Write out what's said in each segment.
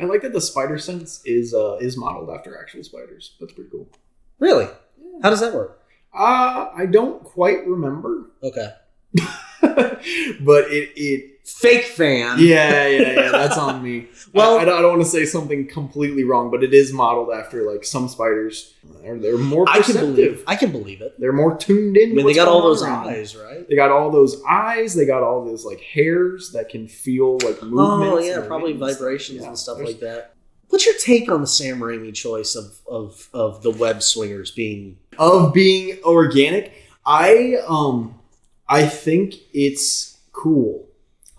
I like that the spider sense is modeled after actual spiders. That's pretty cool. Really? Yeah. How does that work? I don't quite remember. Okay. But it Fake fan. Yeah, that's on me. Well, I don't want to say something completely wrong, but it is modeled after like some spiders. They're more perceptive. I can believe it. They're more tuned in. I mean, they got all those eyes, right? They got all those eyes. They got all those like hairs that can feel like movements. Oh yeah, probably vibrations and stuff like that. What's your take on the Sam Raimi choice of the web swingers being organic? I think it's cool.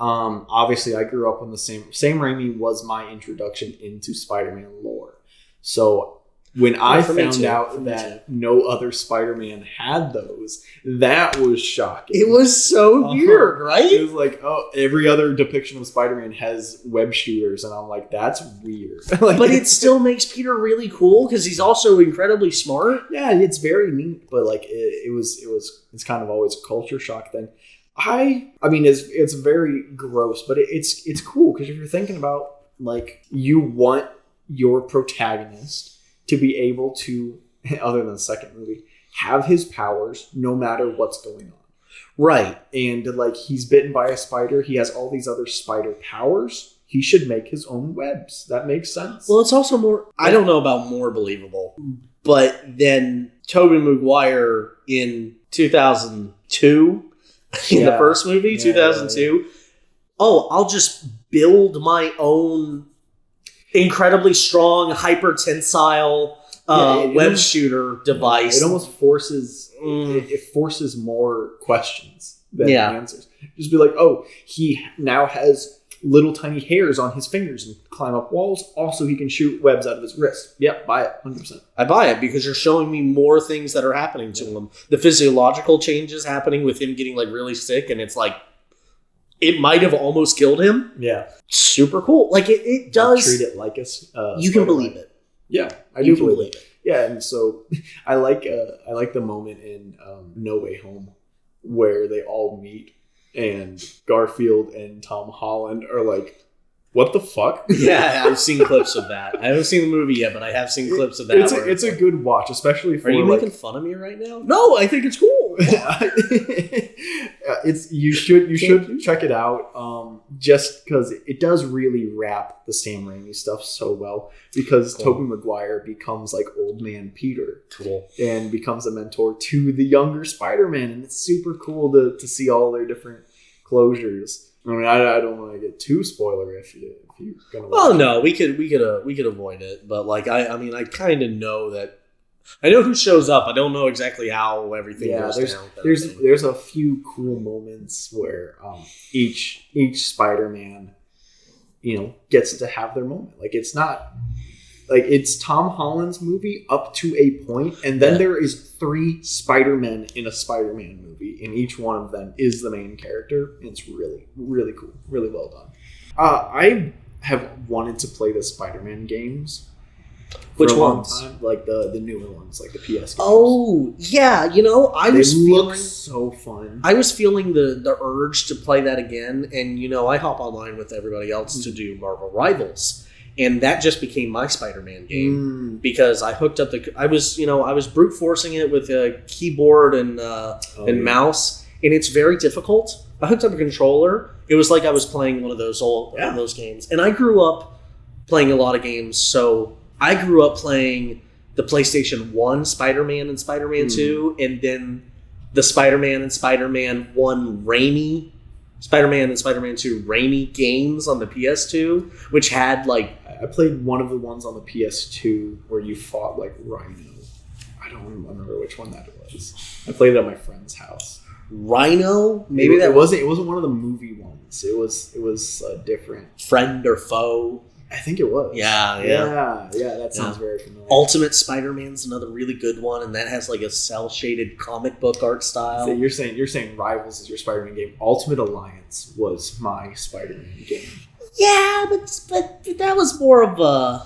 Obviously, I grew up on the Sam Raimi was my introduction into Spider-Man lore. So when I found out that no other Spider-Man had those, that was shocking. It was so weird, right? It was like, oh, every other depiction of Spider-Man has web shooters, and I'm like, that's weird. But it still makes Peter really cool because he's also incredibly smart. Yeah, it's very neat, but like it's kind of always a culture shock thing. I mean, it's very gross, but it's cool because if you're thinking about like you want your protagonist to be able to, other than the second movie, have his powers no matter what's going on. Right. And like he's bitten by a spider, he has all these other spider powers. He should make his own webs. That makes sense. Well, it's also more, I don't know about more believable, but then Tobey Maguire in 2002, in the first movie, 2002, I'll just build my own incredibly strong, hyper tensile web shooter device. It almost forces it forces more questions than answers. Just be like, oh, he now has little tiny hairs on his fingers and climb up walls. Also, he can shoot webs out of his wrist. Yep, buy it, 100%. I buy it because you're showing me more things that are happening to him. The physiological changes happening with him getting like really sick, and it's like it might have almost killed him. Yeah. Super cool. Like it does. Treat it like you can believe it. Yeah, I do believe it. Yeah, and so I like the moment in No Way Home where they all meet and Garfield and Tom Holland are like, what the fuck? Yeah, I've seen clips of that. I haven't seen the movie yet, but I have seen clips of that. It's a good watch, especially for. Are you making fun of me right now? No, I think it's cool. You should check it out. Just because it does really wrap the Sam Raimi stuff so well. Because Tobey Maguire becomes like old man Peter, and becomes a mentor to the younger Spider-Man, and it's super cool to see all their different closures. I mean, I don't want to get too spoiler if you're gonna. Well, no, we could avoid it, but like I mean, I kind of know that. I know who shows up. I don't know exactly how everything goes down. There's a few cool moments where each Spider-Man, gets to have their moment. Like it's not like it's Tom Holland's movie up to a point, and then there is 3 Spider-Men in a Spider-Man movie, and each one of them is the main character. And it's really, really cool, really well done. I have wanted to play the Spider-Man games. Which ones? Time, like the newer ones, like the PS games. Oh yeah, I was feeling so fun. I was feeling the urge to play that again, and I hop online with everybody else to do Marvel Rivals, and that just became my Spider-Man game because I hooked up I was brute forcing it with a keyboard and mouse, and it's very difficult. I hooked up a controller. It was like I was playing one of those those games, and I grew up playing a lot of games, so. I grew up playing the PlayStation 1 Spider-Man and Spider-Man 2, and then the Spider-Man and Spider-Man 1 Raimi, Spider-Man and Spider-Man 2 Raimi games on the PS2, which had like... I played one of the ones on the PS2 where you fought like Rhino. I don't remember which one that was. I played it at my friend's house. Rhino? Maybe it wasn't one of the movie ones. It was different. Friend or Foe? I think it was. Yeah. That sounds very familiar. Ultimate Spider-Man's another really good one, and that has like a cel-shaded comic book art style. So you're saying Rivals is your Spider-Man game. Ultimate Alliance was my Spider-Man game. Yeah, but that was more of a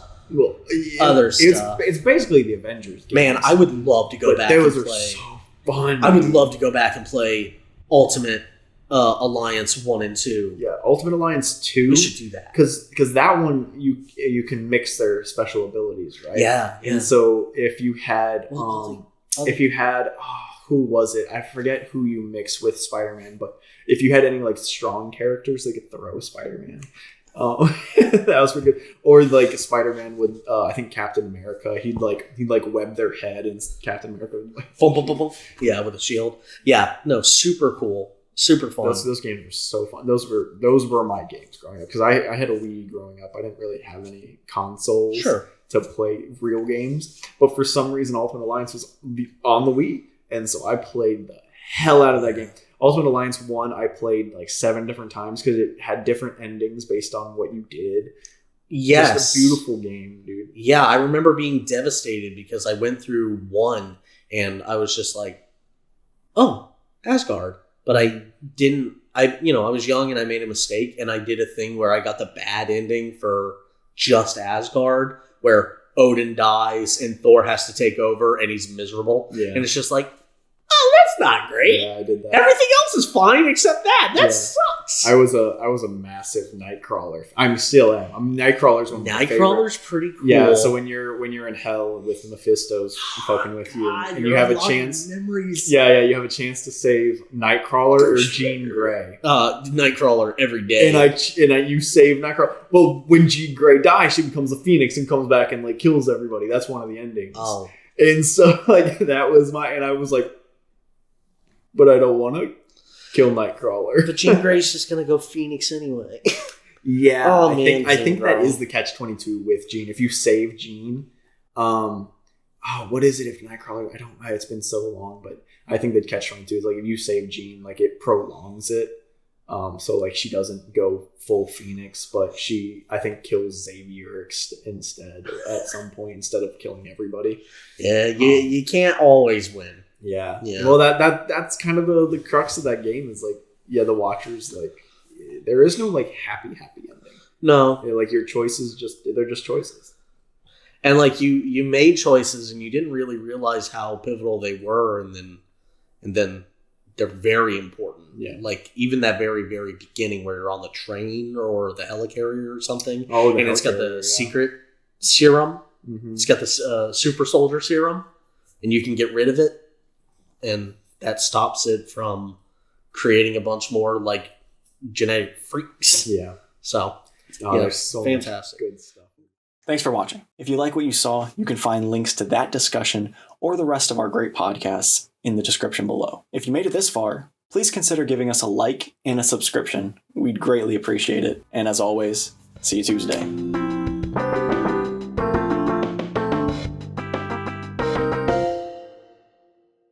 other stuff. It's basically the Avengers games. Man, I would love to go back and play. So fun. I would love to go back and play Ultimate Alliance 1 and 2. Yeah, Ultimate Alliance 2. We should do that. Because that one, you can mix their special abilities, right? Yeah. And so if you had, who was it? I forget who you mixed with Spider-Man, but if you had any like strong characters, they could throw Spider-Man. That was pretty good. Or like Spider-Man with I think Captain America. He'd web their head and Captain America would like boom, boom, boom, boom. Yeah, with a shield. Yeah, no, super cool, super fun. Those games were so fun. Those were my games growing up because I had a Wii growing up. I didn't really have any consoles to play real games, but for some reason Ultimate Alliance was on the Wii, and so I played the hell out of that game. Ultimate Alliance 1, I played like 7 different times because it had different endings based on what you did. Yes. Just a beautiful game, dude. Yeah, I remember being devastated because I went through 1 and I was just like, oh, Asgard. But I didn't, I was young and I made a mistake and I did a thing where I got the bad ending for just Asgard where Odin dies and Thor has to take over and he's miserable. Yeah. And it's just like, oh, that's not great. Yeah, I did that. Everything else is fine except that. That sucks. I was a massive Nightcrawler. I still am. Nightcrawler's one of my favorite. Nightcrawler's pretty cool. Yeah, so when you're in hell with Mephisto's fucking with you, and you have a chance. Memories. Yeah, you have a chance to save Nightcrawler or Jean Grey. Nightcrawler every day. And you save Nightcrawler. Well, when Jean Grey dies, she becomes a phoenix and comes back and like kills everybody. That's one of the endings. Oh. And so like that was and I was like, but I don't want to kill Nightcrawler. But Jean Grey's just gonna go Phoenix anyway. Yeah, I think that is the catch-22 with Jean. If you save Jean, what is it if Nightcrawler? I don't know. It's been so long, but I think the catch-22 is like if you save Jean, like it prolongs it. So like she doesn't go full Phoenix, but she I think kills Xavier instead at some point instead of killing everybody. Yeah, you can't always win. Yeah. Well, that's kind of the crux of that game is like, the Watchers, like, there is no like happy ending. No, like your choices they're just choices. And like you made choices and you didn't really realize how pivotal they were, and then they're very important. Yeah. Like even that very very beginning where you're on the train or the helicarrier or something. Oh, and it's got the secret serum. Mm-hmm. It's got the super soldier serum, and you can get rid of it. And that stops it from creating a bunch more like genetic freaks. Yeah. So, there's so fantastic. Much good stuff. Thanks for watching. If you like what you saw, you can find links to that discussion or the rest of our great podcasts in the description below. If you made it this far, please consider giving us a like and a subscription. We'd greatly appreciate it. And as always, see you Tuesday.